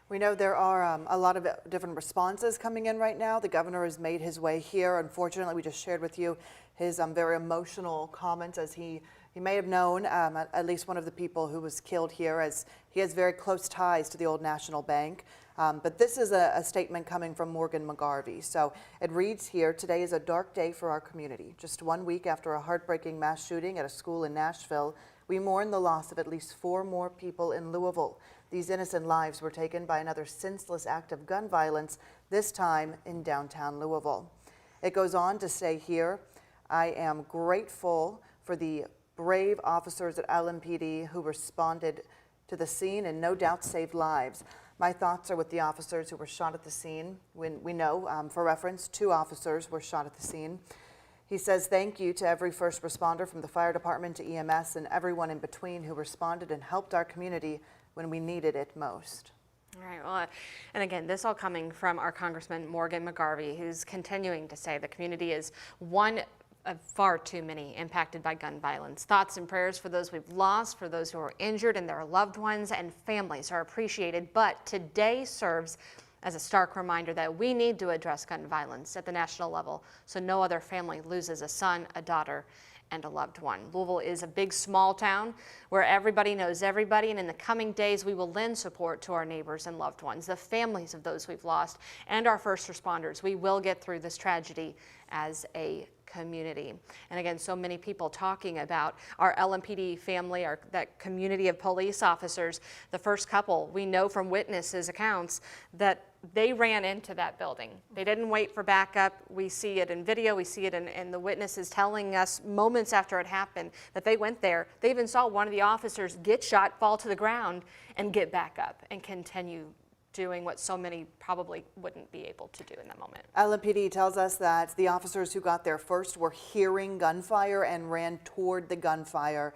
We know there are a lot of different responses coming in right now. The governor has made his way here. Unfortunately, we just shared with you his very emotional comments, as he may have known at least one of the people who was killed here, as he has very close ties to the Old National Bank. But this is a statement coming from Morgan McGarvey. So it reads here, "Today is a dark day for our community. Just 1 week after a heartbreaking mass shooting at a school in Nashville, we mourn the loss of at least 4 more people in Louisville. These innocent lives were taken by another senseless act of gun violence, this time in downtown Louisville." It goes on to say here, "I am grateful for the brave officers at LMPD who responded to the scene and no doubt saved lives. My thoughts are with the officers who were shot at the scene." When we know, for reference, 2 officers were shot at the scene. He says, "Thank you to every first responder from the fire department to EMS and everyone in between who responded and helped our community when we needed it most." All right, well, and again, this all coming from our Congressman Morgan McGarvey, who's continuing to say the community is one of far too many impacted by gun violence. Thoughts and prayers for those we've lost, for those who are injured and their loved ones and families are appreciated. But today serves as a stark reminder that we need to address gun violence at the national level so no other family loses a son, a daughter, and a loved one. Louisville is a big, small town where everybody knows everybody, and in the coming days, we will lend support to our neighbors and loved ones, the families of those we've lost, and our first responders. We will get through this tragedy as a community. And again, so many people talking about our LMPD family, that community of police officers. The first couple, we know from witnesses' accounts that they ran into that building. They didn't wait for backup. We see it in video. We see it in the witnesses telling us moments after it happened that they went there. They even saw one of the officers get shot, fall to the ground, and get back up and continue doing what so many probably wouldn't be able to do in that moment. LMPD tells us that the officers who got there first were hearing gunfire and ran toward the gunfire,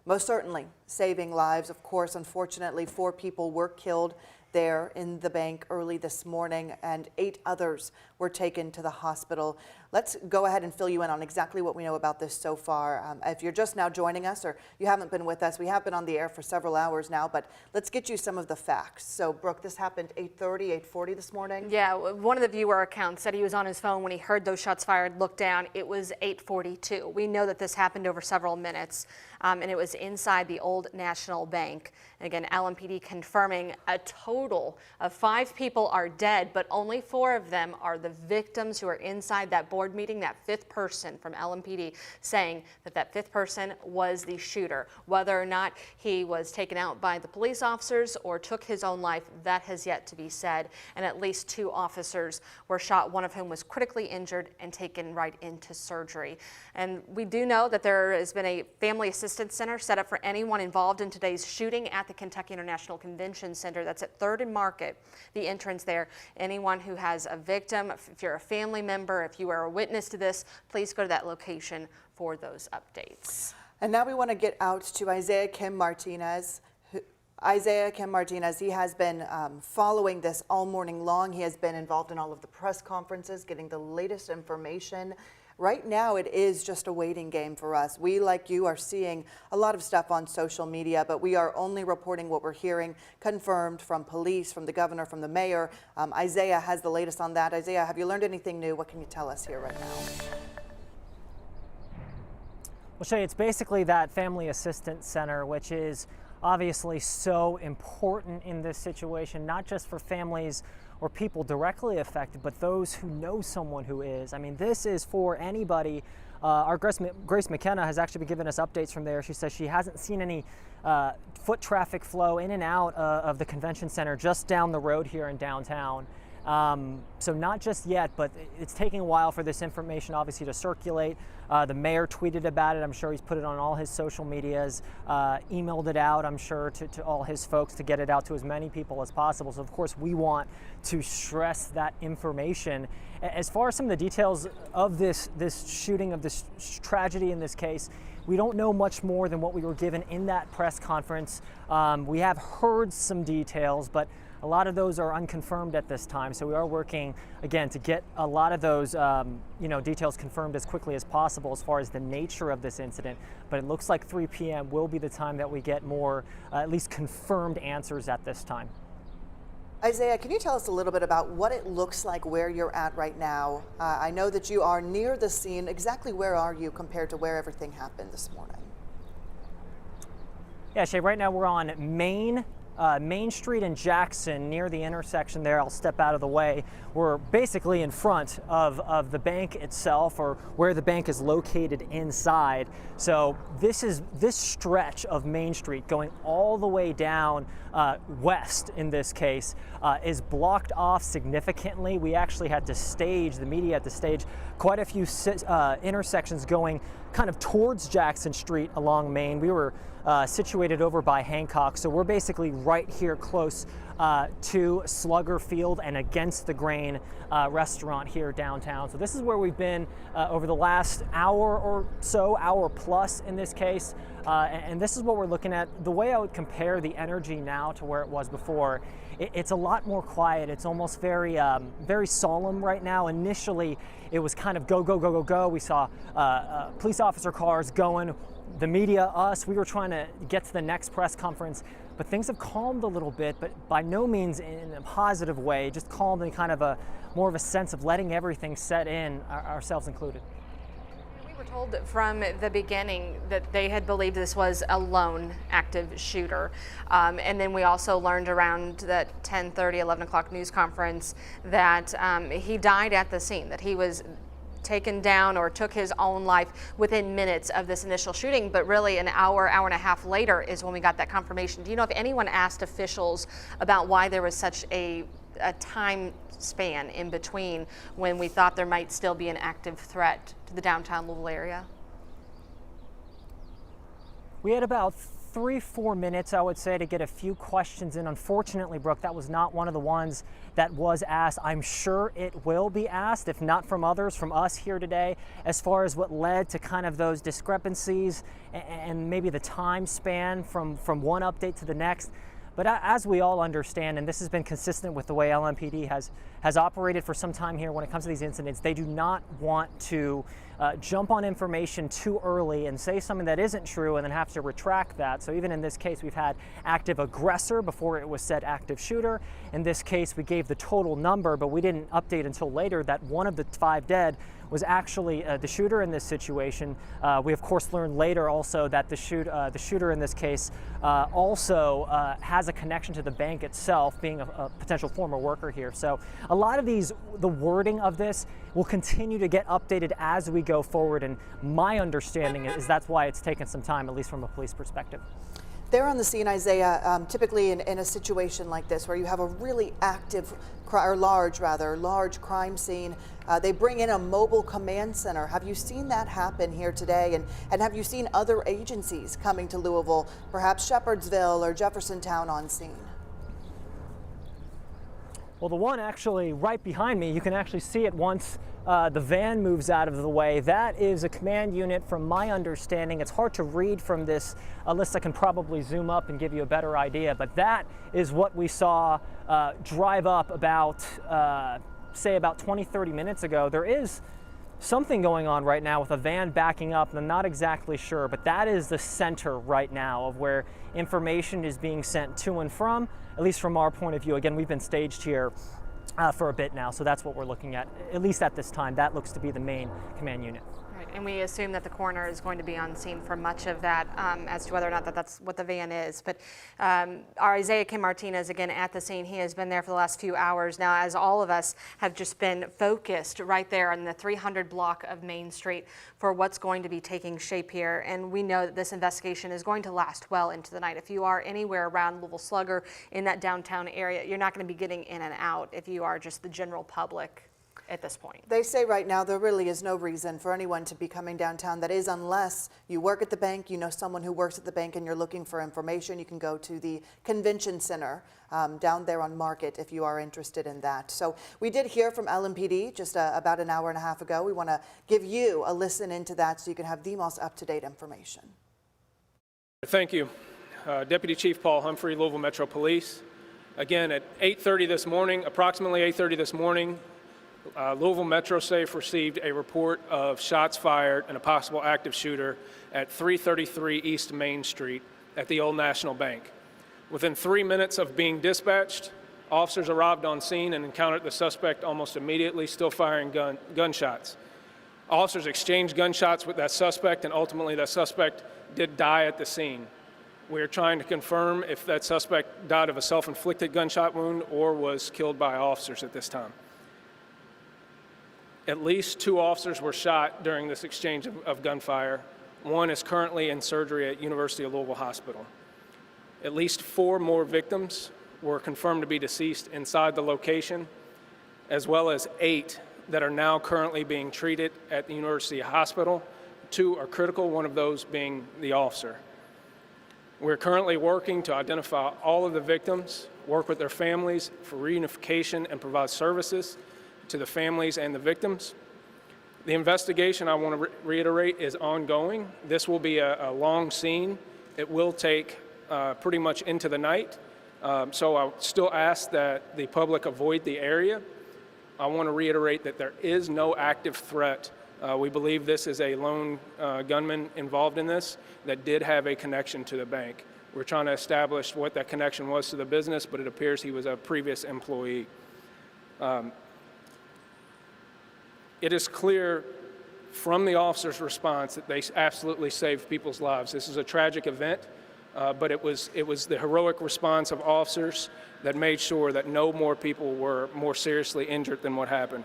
most certainly saving lives. Of course, unfortunately, 4 people were killed there in the bank early this morning, and 8 others were taken to the hospital. Let's go ahead and fill you in on exactly what we know about this so far. If you're just now joining us or you haven't been with us, we have been on the air for several hours now, but let's get you some of the facts. So, Brooke, this happened 8:30, 8:40 this morning? Yeah, one of the viewer accounts said he was on his phone when he heard those shots fired, looked down. It was 8:42. We know that this happened over several minutes, and it was inside the Old National Bank. And again, LMPD confirming a total of 5 people are dead, but only 4 of them are the victims who are inside that board meeting. That 5th person from LMPD saying that that 5th person was the shooter. Whether or not he was taken out by the police officers or took his own life, that has yet to be said. And at least 2 officers were shot, one of whom was critically injured and taken right into surgery. And we do know that there has been a family assistance center set up for anyone involved in today's shooting at the Kentucky International Convention Center. That's at 3rd and Market, the entrance there. Anyone who has a victim, if you're a family member, if you are a witness to this, please go to that location for those updates. And now we want to get out to Isaiah Kim Martinez. Isaiah Kim Martinez, he has been following this all morning long. He has been involved in all of the press conferences, getting the latest information. Right now, it is just a waiting game for us. We, like you, are seeing a lot of stuff on social media, but we are only reporting what we're hearing confirmed from police, from the governor, from the mayor. Isaiah has the latest on that. Isaiah, have you learned anything new? What can you tell us here right now? Well, Shay, it's basically that family assistance center, which is obviously so important in this situation, not just for families or people directly affected, but those who know someone who is. I mean, this is for anybody. Our Grace McKenna has actually been giving us updates from there. She says she hasn't seen any foot traffic flow in and out of the convention center just down the road here in downtown. So not just yet, but it's taking a while for this information obviously to circulate. The mayor tweeted about it. I'm sure he's put it on all his social medias, emailed it out, I'm sure, to all his folks to get it out to as many people as possible. So of course we want to stress that information. As far as some of the details of this shooting, of this tragedy in this case, we don't know much more than what we were given in that press conference. We have heard some details, but a lot of those are unconfirmed at this time, so we are working, again, to get a lot of those details confirmed as quickly as possible as far as the nature of this incident. But it looks like 3 p.m. will be the time that we get more, at least confirmed answers at this time. Isaiah, can you tell us a little bit about what it looks like where you're at right now? I know that you are near the scene. Exactly where are you compared to where everything happened this morning? Yeah, Shay, right now we're on Main Street in Jackson, near the intersection there. I'll step out of the way. We're basically in front of the bank itself, or where the bank is located inside. So this stretch of Main Street going all the way down west in this case is blocked off significantly. We actually had to stage, the media had to stage quite a few intersections going kind of towards Jackson Street along Main. We were situated over by Hancock, so we're basically right here close to Slugger Field and Against the Grain restaurant here downtown. So this is where we've been over the last hour or so, hour plus in this case, and this is what we're looking at. The way I would compare the energy now to where it was before, it's a lot more quiet. It's almost very solemn right now. Initially, it was kind of go, go, go, go, go. We saw police officer cars going. The media, us, we were trying to get to the next press conference, but things have calmed a little bit, but by no means in a positive way, just calmed in kind of more of a sense of letting everything set in, ourselves included. We were told from the beginning that they had believed this was a lone active shooter. And then we also learned around that 10:30, 11 o'clock news conference that he died at the scene, that he was taken down or took his own life within minutes of this initial shooting, but really an hour and a half later is when we got that confirmation. Do you know if anyone asked officials about why there was such a time span in between when we thought there might still be an active threat to the downtown Louisville area? We had about 3-4 minutes, I would say, to get a few questions in. Unfortunately, Brooke, that was not one of the ones that was asked. I'm sure it will be asked, if not from others, from us here today, as far as what led to kind of those discrepancies and maybe the time span from one update to the next. But as we all understand, and this has been consistent with the way LMPD has operated for some time here when it comes to these incidents, they do not want to jump on information too early and say something that isn't true and then have to retract that. So even in this case, we've had active aggressor before it was said active shooter. In this case, we gave the total number, but we didn't update until later that one of the 5 dead was actually the shooter in this situation. We of course learned later also that the shooter in this case also has a connection to the bank itself, being a potential former worker here. So a lot of the wording of this will continue to get updated as we go forward, and my understanding is that's why it's taken some time, at least from a police perspective. They're on the scene, Isaiah, typically in a situation like this where you have a really active, large crime scene, they bring in a mobile command center. Have you seen that happen here today? And have you seen other agencies coming to Louisville, perhaps Shepherdsville or Jeffersontown on scene? Well, the one actually right behind me, you can actually see it once the van moves out of the way. That is a command unit from my understanding. It's hard to read from this list. I can probably zoom up and give you a better idea, but that is what we saw drive up about, say about 20-30 minutes ago. There is something going on right now with a van backing up, and I'm not exactly sure, but that is the center right now of where information is being sent to and from, at least from our point of view. Again, we've been staged here for a bit now, so that's what we're looking at least at this time. That looks to be the main command unit. Right, and we assume that the coroner is going to be on scene for much of that, as to whether or not that's what the van is. But our Isaiah Kim Martinez, again, at the scene, he has been there for the last few hours now, as all of us have just been focused right there on the 300 block of Main Street for what's going to be taking shape here. And we know that this investigation is going to last well into the night. If you are anywhere around Louisville Slugger in that downtown area, you're not going to be getting in and out if you are just the general public at this point. They say right now there really is no reason for anyone to be coming downtown. That is, unless you work at the bank, you know someone who works at the bank and you're looking for information. You can go to the convention center down there on Market if you are interested in that. So we did hear from LMPD just about an hour and a half ago. We want to give you a listen into that so you can have the most up-to-date information. Thank you. Deputy Chief Paul Humphrey, Louisville Metro Police. Again, at 8:30 this morning, approximately 8:30 this morning, Louisville Metro Safe received a report of shots fired and a possible active shooter at 333 East Main Street at the Old National Bank. Within 3 minutes of being dispatched, Officers arrived on scene and encountered the suspect almost immediately, still firing gunshots. Officers exchanged gunshots with that suspect, and ultimately that suspect did die at the scene. We are trying to confirm if that suspect died of a self-inflicted gunshot wound or was killed by officers at this time. At least 2 officers were shot during this exchange of gunfire. One is currently in surgery at University of Louisville Hospital. At least 4 more victims were confirmed to be deceased inside the location, as well as 8 that are now currently being treated at the University Hospital. 2 are critical, one of those being the officer. We're currently working to identify all of the victims, work with their families for reunification, and provide services to the families and the victims. The investigation, I want to reiterate, is ongoing. This will be a long scene. It will take pretty much into the night. So I still ask that the public avoid the area. I want to reiterate that there is no active threat. We believe this is a lone gunman involved in this that did have a connection to the bank. We're trying to establish what that connection was to the business, but it appears he was a previous employee. It is clear from the officer's response that they absolutely saved people's lives. This is a tragic event, but it was the heroic response of officers that made sure that no more people were more seriously injured than what happened.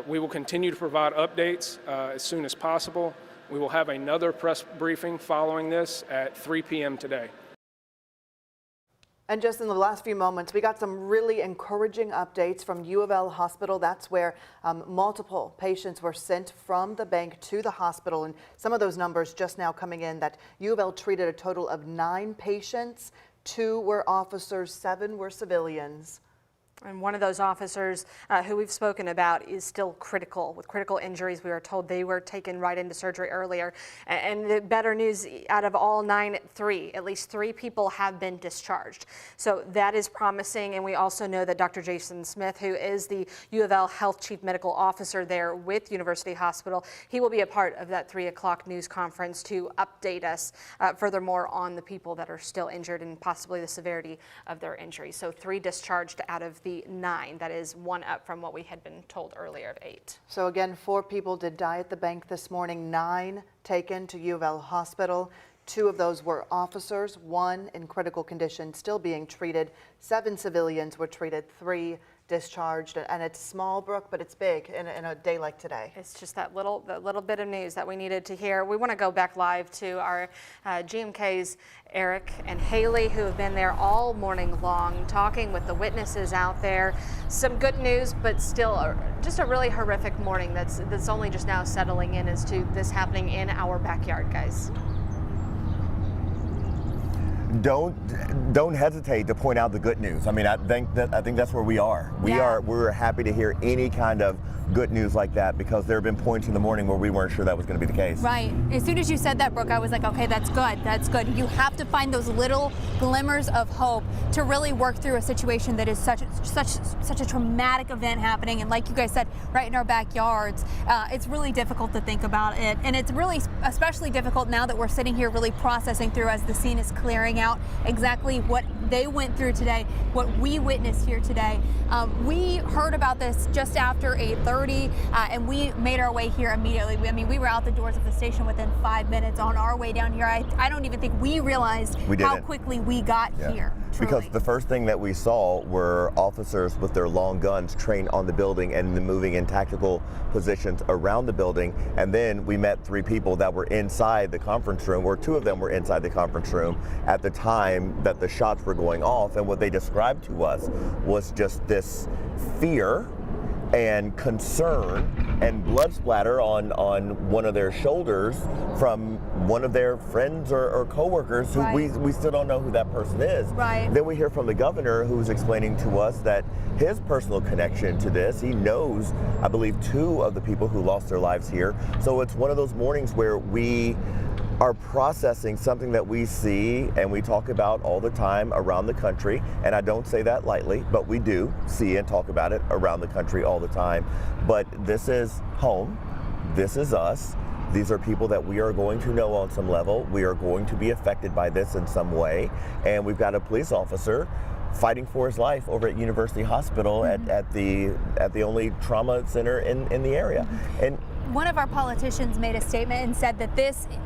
We will continue to provide updates as soon as possible. We will have another press briefing following this at 3 p.m. today. And just in the last few moments, we got some really encouraging updates from U of L Hospital. That's where multiple patients were sent from the bank to the hospital. And some of those numbers just now coming in that U of L treated a total of 9 patients. 2 were officers, 7 were civilians. And one of those officers who we've spoken about is still critical, with critical injuries. We were told they were taken right into surgery earlier. And the better news, out of all 9, at least 3 people have been discharged. So that is promising. And we also know that Dr. Jason Smith, who is the U of L Health Chief Medical Officer there with University Hospital, he will be a part of that 3 o'clock news conference to update us furthermore on the people that are still injured and possibly the severity of their injuries. So 3 discharged out of the 9. That is 1 up from what we had been told earlier of 8. So again, 4 people did die at the bank this morning, 9 taken to U of L Hospital. 2 of those were officers, 1 in critical condition, still being treated. 7 civilians were treated, 3 discharged, and it's small, Brooke, but it's big in a day like today. It's just that little bit of news that we needed to hear. We want to go back live to our GMK's Eric and Haley, who have been there all morning long, talking with the witnesses out there. Some good news, but still just a really horrific morning that's only just now settling in as to this happening in our backyard, guys. Don't hesitate to point out the good news. I mean, I think that's where we are. We're happy to hear any kind of good news like that, because there have been points in the morning where we weren't sure that was going to be the case. Right. As soon as you said that, Brooke, I was like, okay, that's good. That's good. You have to find those little glimmers of hope to really work through a situation that is such a traumatic event happening. And like you guys said, right in our backyards, it's really difficult to think about it. And it's really especially difficult now that we're sitting here really processing through as the scene is clearing out exactly what they went through today, what we witnessed here today. We heard about this just after 8:30, and we made our way here immediately. We were out the doors of the station within 5 minutes on our way down here. I don't even think we realized how quickly we got here. Truly. Because the first thing that we saw were officers with their long guns trained on the building and moving in tactical positions around the building. And then we met 3 people that were inside the conference room, or 2 of them were inside the conference room at the time that the shots were going off. And what they described to us was just this fear and concern and blood splatter on one of their shoulders from one of their friends or coworkers who we still don't know who that person is. Right. Then we hear from the governor, who's explaining to us that his personal connection to this, he knows, I believe, 2 of the people who lost their lives here. So it's one of those mornings where we are processing something that we see and we talk about all the time around the country. And I don't say that lightly, but we do see and talk about it around the country all the time. But this is home. This is us. These are people that we are going to know on some level. We are going to be affected by this in some way. And we've got a police officer fighting for his life over at University Hospital at the only trauma center in the area. And one of our politicians made a statement and said that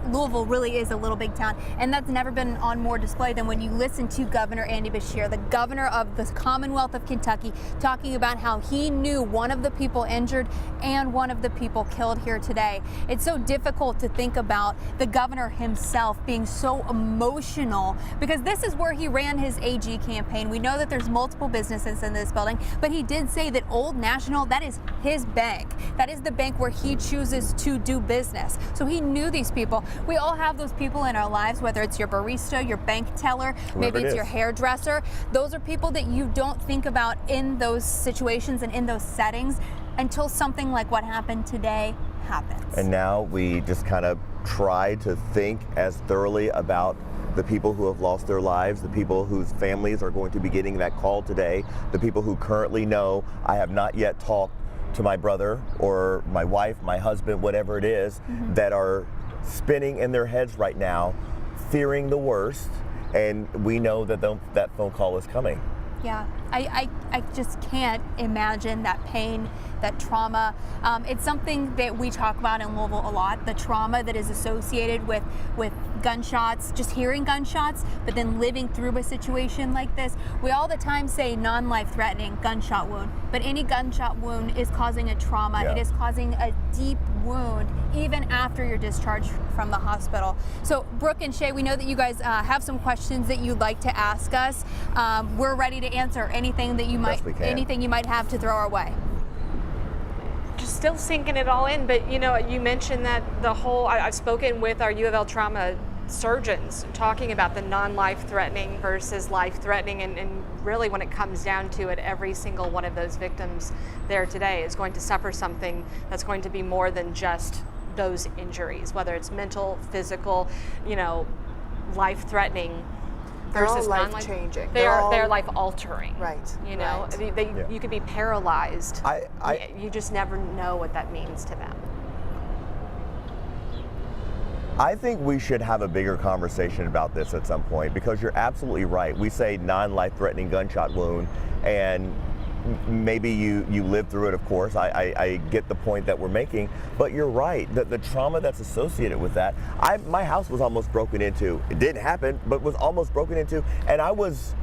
Louisville really is a little big town, and that's never been on more display than when you listen to Governor Andy Beshear, the governor of the Commonwealth of Kentucky, talking about how he knew one of the people injured and one of the people killed here today. It's so difficult to think about the governor himself being so emotional, because this is where he ran his AG campaign. We know that there's multiple businesses in this building, but he did say that Old National, that is his bank. That is the bank where he chooses to do business. So he knew these people. We all have those people in our lives, whether it's your barista, your bank teller, maybe it's your hairdresser. Those are people that you don't think about in those situations and in those settings until something like what happened today happens. And now we just kind of try to think as thoroughly about the people who have lost their lives, the people whose families are going to be getting that call today, the people who currently know, I have not yet talked to my brother or my wife, my husband, whatever it is, that are spinning in their heads right now, fearing the worst, and we know that that phone call is coming. Yeah, I just can't imagine that pain, that trauma. It's something that we talk about in Louisville a lot, the trauma that is associated with gunshots, just hearing gunshots, but then living through a situation like this. We all the time say non-life-threatening gunshot wound, but any gunshot wound is causing a trauma. Yeah. It is causing a deep wound even after you're discharged from the hospital. So Brooke and Shay, we know that you guys have some questions that you'd like to ask us. We're ready to answer anything that you might have to throw our way. Just still sinking it all in, but you know, you mentioned that I've spoken with our U of L trauma surgeons talking about the non-life-threatening versus life-threatening, and really when it comes down to it, every single one of those victims there today is going to suffer something that's going to be more than just those injuries, whether it's mental, physical, you know, life-threatening versus life-changing. They're life-altering. Right. You know, right. you could be paralyzed. You just never know what that means to them. I think we should have a bigger conversation about this at some point, because you're absolutely right. We say non-life-threatening gunshot wound, and maybe you lived through it, of course. I get the point that we're making, but you're right. The trauma that's associated with that. My house was almost broken into. It didn't happen, but was almost broken into, and I was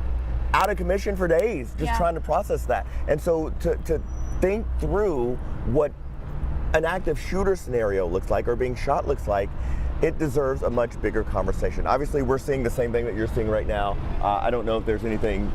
out of commission for days just trying to process that. And so to think through what an active shooter scenario looks like, or being shot looks like, it deserves a much bigger conversation. Obviously, we're seeing the same thing that you're seeing right now. I don't know if there's anything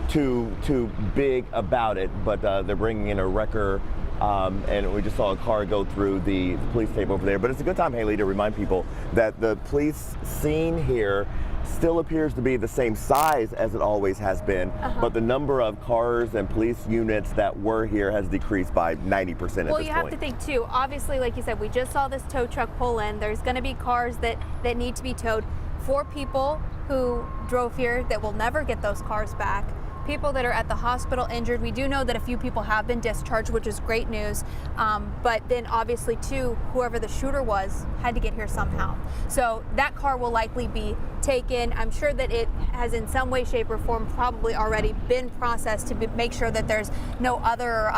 too big about it, but they're bringing in a wrecker, and we just saw a car go through the police tape over there. But it's a good time, Haley, to remind people that the police scene here still appears to be the same size as it always has been, but the number of cars and police units that were here has decreased by 90% at this point. Well, you have to think too, obviously, like you said, we just saw this tow truck pull in. There's going to be cars that need to be towed. 4 people who drove here that will never get those cars back. People that are at the hospital injured. We do know that a few people have been discharged, which is great news. But then obviously too, whoever the shooter was had to get here somehow. So that car will likely be taken. I'm sure that it has in some way, shape, or form probably already been processed to make sure that there's no other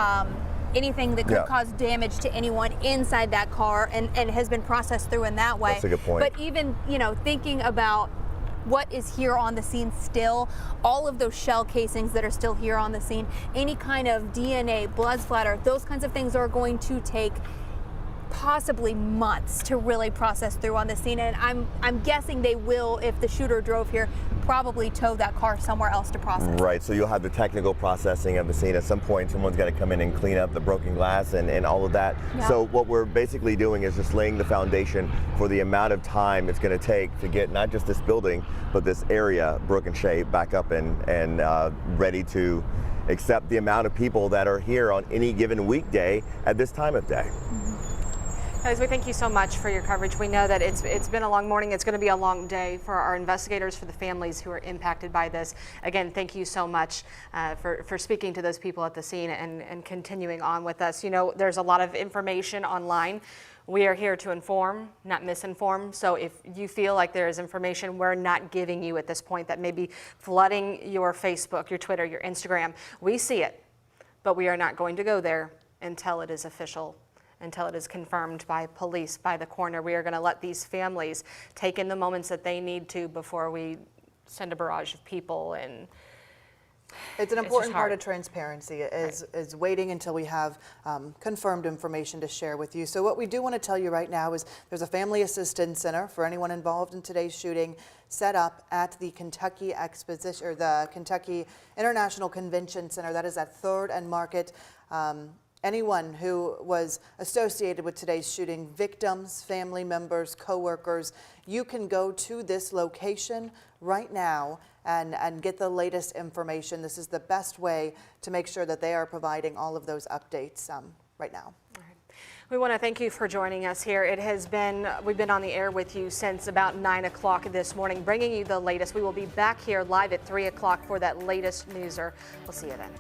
anything that could cause damage to anyone inside that car, and has been processed through in that way. That's a good point. But even, you know, thinking about what is here on the scene still, all of those shell casings that are still here on the scene, any kind of DNA, blood splatter, those kinds of things are going to take possibly months to really process through on the scene. And I'm guessing they will, if the shooter drove here, probably tow that car somewhere else to process. Right, so you'll have the technical processing of the scene. At some point, someone's got to come in and clean up the broken glass and all of that. Yeah. So what we're basically doing is just laying the foundation for the amount of time it's going to take to get not just this building, but this area, Brooke and Shay, back up and ready to accept the amount of people that are here on any given weekday at this time of day. Guys, we thank you so much for your coverage. We know that it's been a long morning. It's going to be a long day for our investigators, for the families who are impacted by this. Again, thank you so much for speaking to those people at the scene and continuing on with us. You know, there's a lot of information online. We are here to inform, not misinform. So if you feel like there is information we're not giving you at this point that may be flooding your Facebook, your Twitter, your Instagram, we see it, but we are not going to go there until it is official, until it is confirmed by police, by the coroner. We are going to let these families take in the moments that they need to before we send a barrage of people. And it's an important part hard. of transparency is waiting until we have confirmed information to share with you. So what we do want to tell you right now is there's a family assistance center for anyone involved in today's shooting set up at the Kentucky Exposition, or the Kentucky International Convention Center. That is at 3rd and Market. Anyone who was associated with today's shooting, victims, family members, coworkers, you can go to this location right now and get the latest information. This is the best way to make sure that they are providing all of those updates right now. We want to thank you for joining us here. We've been on the air with you since about 9 o'clock this morning, bringing you the latest. We will be back here live at 3 o'clock for that latest newser. We'll see you then.